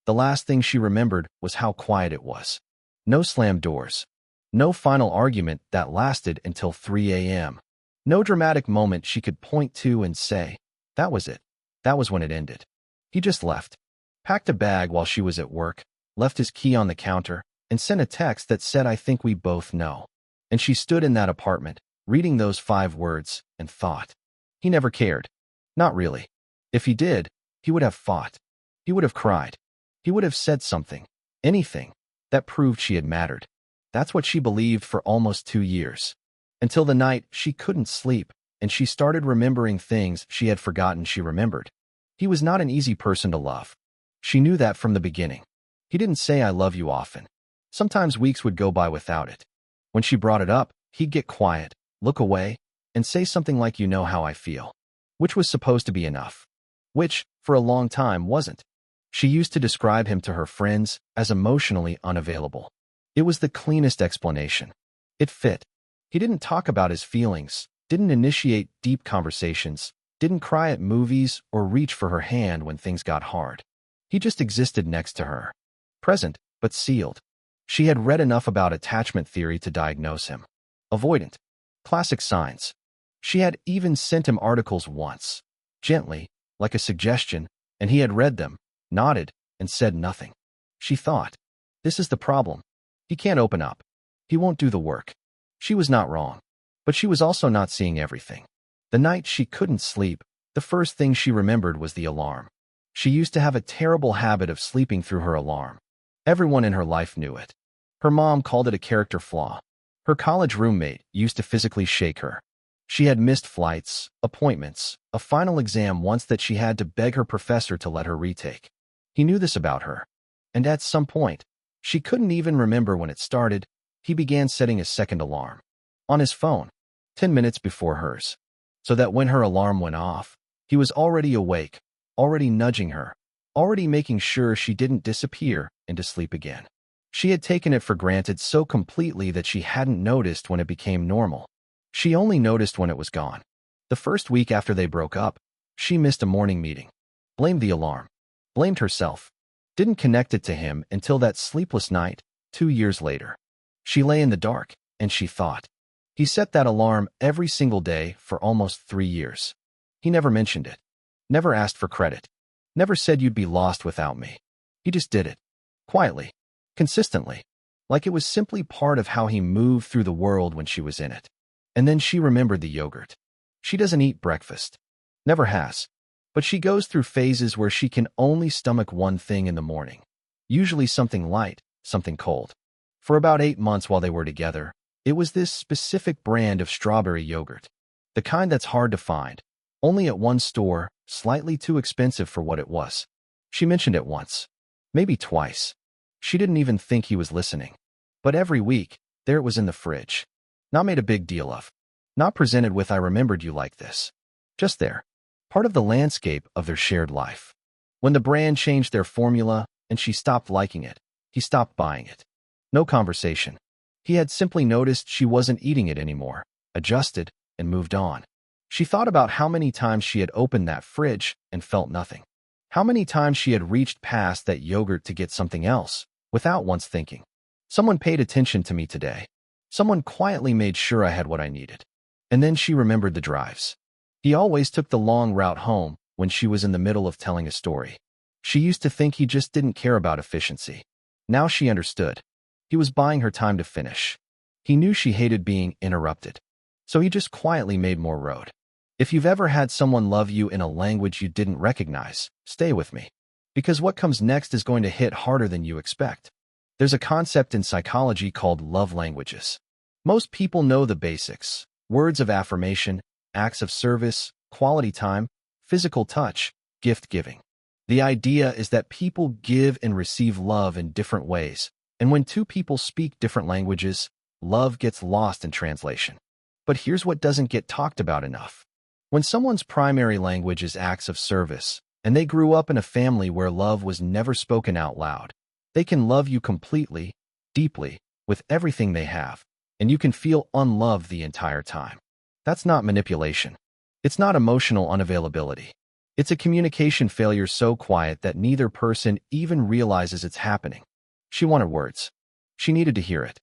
The last thing she remembered was how quiet it was. No slammed doors. No final argument that lasted until 3 a.m. No dramatic moment she could point to and say, that was it. That was when it ended. He just left. Packed a bag while she was at work, left his key on the counter, and sent a text that said, I think we both know. And she stood in that apartment, reading those 5 words, and thought. He never cared. Not really. If he did, he would have fought. He would have cried. He would have said something, anything, that proved she had mattered. That's what she believed for almost 2 years. Until the night she couldn't sleep, and she started remembering things she had forgotten she remembered. He was not an easy person to love. She knew that from the beginning. He didn't say I love you often. Sometimes weeks would go by without it. When she brought it up, he'd get quiet, look away, and say something like you know how I feel. Which was supposed to be enough. Which, for a long time, wasn't. She used to describe him to her friends as emotionally unavailable. It was the cleanest explanation. It fit. He didn't talk about his feelings, didn't initiate deep conversations, didn't cry at movies or reach for her hand when things got hard. He just existed next to her. Present, but sealed. She had read enough about attachment theory to diagnose him. Avoidant. Classic signs. She had even sent him articles once. Gently, like a suggestion, and he had read them, nodded, and said nothing. She thought, this is the problem. He can't open up. He won't do the work. She was not wrong. But she was also not seeing everything. The night she couldn't sleep, the first thing she remembered was the alarm. She used to have a terrible habit of sleeping through her alarm. Everyone in her life knew it. Her mom called it a character flaw. Her college roommate used to physically shake her. She had missed flights, appointments, a final exam once that she had to beg her professor to let her retake. He knew this about her. And at some point, she couldn't even remember when it started, he began setting a second alarm. On his phone, 10 minutes before hers. So that when her alarm went off, he was already awake, already nudging her, already making sure she didn't disappear into sleep again. She had taken it for granted so completely that she hadn't noticed when it became normal. She only noticed when it was gone. The first week after they broke up, she missed a morning meeting. Blamed the alarm. Blamed herself. Didn't connect it to him until that sleepless night, 2 years later. She lay in the dark, and she thought. He set that alarm every single day for almost 3 years. He never mentioned it. Never asked for credit. Never said you'd be lost without me. He just did it. Quietly. Consistently. Like it was simply part of how he moved through the world when she was in it. And then she remembered the yogurt. She doesn't eat breakfast. Never has. But she goes through phases where she can only stomach one thing in the morning. Usually something light, something cold. For about 8 months while they were together, it was this specific brand of strawberry yogurt. The kind that's hard to find. Only at one store, slightly too expensive for what it was. She mentioned it once. Maybe twice. She didn't even think he was listening. But every week, there it was in the fridge. Not made a big deal of. Not presented with I remembered you like this. Just there. Part of the landscape of their shared life. When the brand changed their formula and she stopped liking it, he stopped buying it. No conversation. He had simply noticed she wasn't eating it anymore, adjusted, and moved on. She thought about how many times she had opened that fridge and felt nothing. How many times she had reached past that yogurt to get something else, without once thinking. Someone paid attention to me today. Someone quietly made sure I had what I needed. And then she remembered the drives. He always took the long route home when she was in the middle of telling a story. She used to think he just didn't care about efficiency. Now she understood. He was buying her time to finish. He knew she hated being interrupted. So he just quietly made more road. If you've ever had someone love you in a language you didn't recognize, stay with me. Because what comes next is going to hit harder than you expect. There's a concept in psychology called love languages. Most people know the basics. Words of affirmation, acts of service, quality time, physical touch, gift giving. The idea is that people give and receive love in different ways, and when two people speak different languages, love gets lost in translation. But here's what doesn't get talked about enough. When someone's primary language is acts of service, and they grew up in a family where love was never spoken out loud, they can love you completely, deeply, with everything they have, and you can feel unloved the entire time. That's not manipulation. It's not emotional unavailability. It's a communication failure so quiet that neither person even realizes it's happening. She wanted words. She needed to hear it.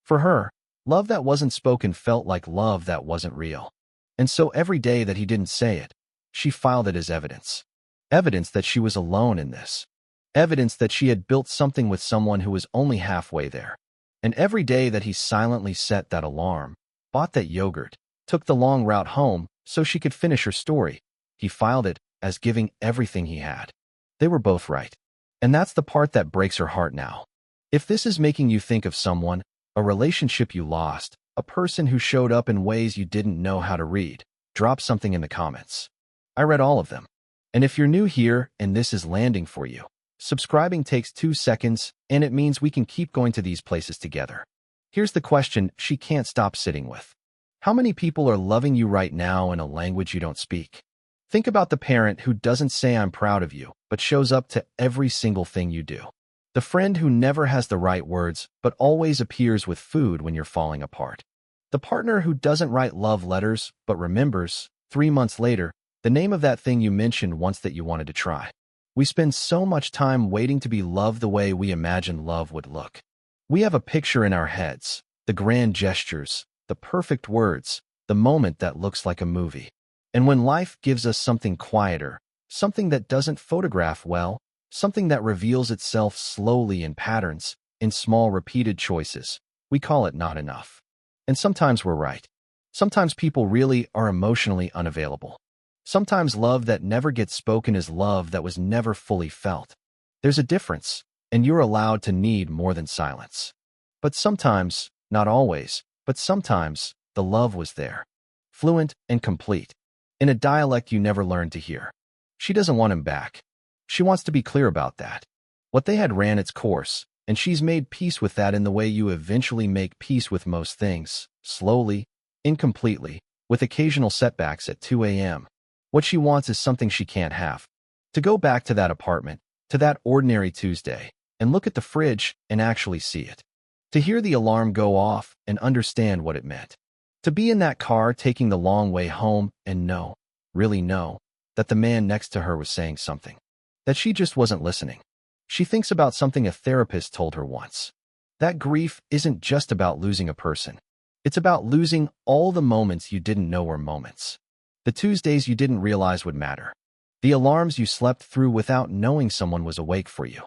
For her, love that wasn't spoken felt like love that wasn't real. And so every day that he didn't say it, she filed it as evidence. Evidence that she was alone in this. Evidence that she had built something with someone who was only halfway there. And every day that he silently set that alarm, bought that yogurt, took the long route home so she could finish her story, he filed it as giving everything he had. They were both right. And that's the part that breaks her heart now. If this is making you think of someone, a relationship you lost, a person who showed up in ways you didn't know how to read, drop something in the comments. I read all of them. And if you're new here and this is landing for you, subscribing takes 2 seconds, and it means we can keep going to these places together. Here's the question she can't stop sitting with. How many people are loving you right now in a language you don't speak? Think about the parent who doesn't say I'm proud of you, but shows up to every single thing you do. The friend who never has the right words, but always appears with food when you're falling apart. The partner who doesn't write love letters, but remembers, 3 months later, the name of that thing you mentioned once that you wanted to try. We spend so much time waiting to be loved the way we imagine love would look. We have a picture in our heads, the grand gestures, the perfect words, the moment that looks like a movie. And when life gives us something quieter, something that doesn't photograph well, something that reveals itself slowly in patterns, in small repeated choices, we call it not enough. And sometimes we're right. Sometimes people really are emotionally unavailable. Sometimes love that never gets spoken is love that was never fully felt. There's a difference, and you're allowed to need more than silence. But sometimes, not always, but sometimes, the love was there. Fluent and complete. In a dialect you never learned to hear. She doesn't want him back. She wants to be clear about that. What they had ran its course, and she's made peace with that in the way you eventually make peace with most things, slowly, incompletely, with occasional setbacks at 2 a.m. What she wants is something she can't have. To go back to that apartment, to that ordinary Tuesday, and look at the fridge and actually see it. To hear the alarm go off and understand what it meant. To be in that car taking the long way home and know, really know, that the man next to her was saying something. That she just wasn't listening. She thinks about something a therapist told her once. That grief isn't just about losing a person. It's about losing all the moments you didn't know were moments. The Tuesdays you didn't realize would matter. The alarms you slept through without knowing someone was awake for you.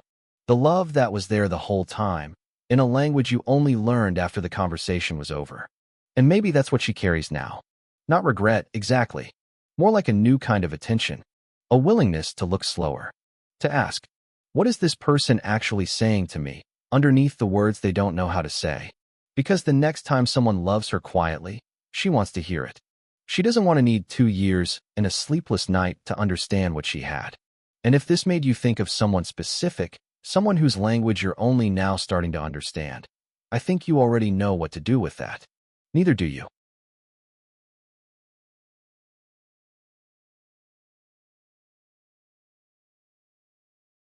The love that was there the whole time, in a language you only learned after the conversation was over. And maybe that's what she carries now. Not regret, exactly. More like a new kind of attention. A willingness to look slower. To ask, what is this person actually saying to me, underneath the words they don't know how to say? Because the next time someone loves her quietly, she wants to hear it. She doesn't want to need 2 years and a sleepless night to understand what she had. And if this made you think of someone specific, someone whose language you're only now starting to understand, I think you already know what to do with that. Neither do you.